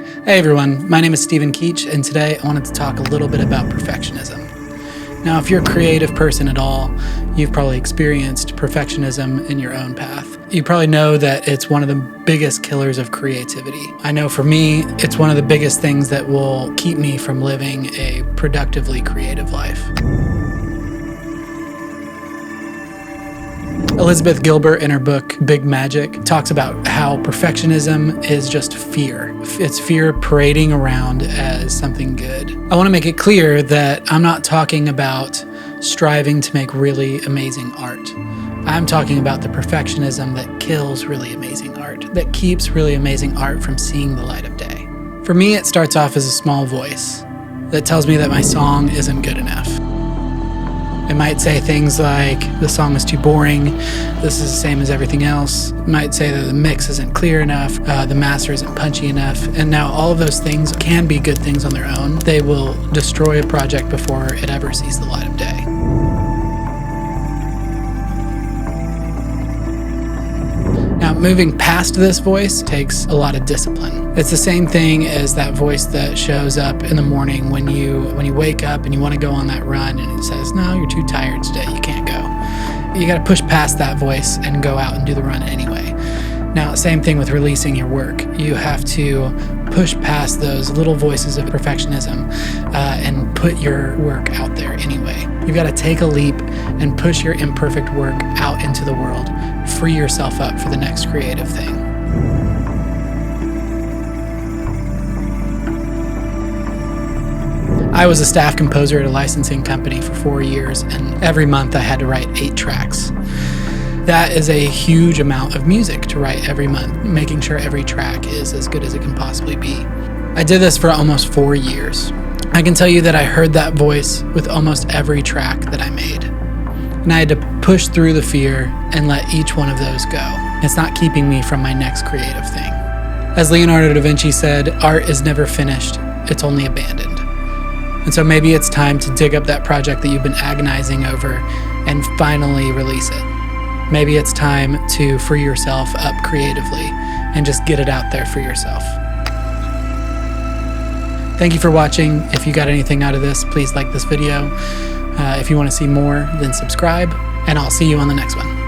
Hey everyone, my name is Stephen Keach, and today I wanted to talk a little bit about perfectionism. Now, if you're a creative person at all, you've probably experienced perfectionism in your own path. You probably know that it's one of the biggest killers of creativity. I know for me, it's one of the biggest things that will keep me from living a productively creative life. Elizabeth Gilbert, in her book Big Magic, talks about how perfectionism is just fear. It's fear parading around as something good. I want to make it clear that I'm not talking about striving to make really amazing art. I'm talking about the perfectionism that kills really amazing art, that keeps really amazing art from seeing the light of day. For me, it starts off as a small voice that tells me that my song isn't good enough. It might say things like, the song is too boring, this is the same as everything else. It might say that the mix isn't clear enough, the master isn't punchy enough. And now all of those things can be good things on their own. They will destroy a project before it ever sees the light of day. Now, moving past this voice takes a lot of discipline. It's the same thing as that voice that shows up in the morning when you wake up and you want to go on that run and it says, no, you're too tired today, you can't go. You got to push past that voice and go out and do the run anyway. Now, same thing with releasing your work. You have to push past those little voices of perfectionism and put your work out there anyway. You've got to take a leap and push your imperfect work out into the world. Free yourself up for the next creative thing. I was a staff composer at a licensing company for 4 years, and every month I had to write 8 tracks. That is a huge amount of music to write every month, making sure every track is as good as it can possibly be. I did this for almost 4 years. I can tell you that I heard that voice with almost every track that I made. And I had to push through the fear and let each one of those go. It's not keeping me from my next creative thing. As Leonardo da Vinci said, art is never finished, it's only abandoned. And so maybe it's time to dig up that project that you've been agonizing over and finally release it. Maybe it's time to free yourself up creatively and just get it out there for yourself. Thank you for watching. If you got anything out of this, please like this video. If you want to see more, then subscribe, and I'll see you on the next one.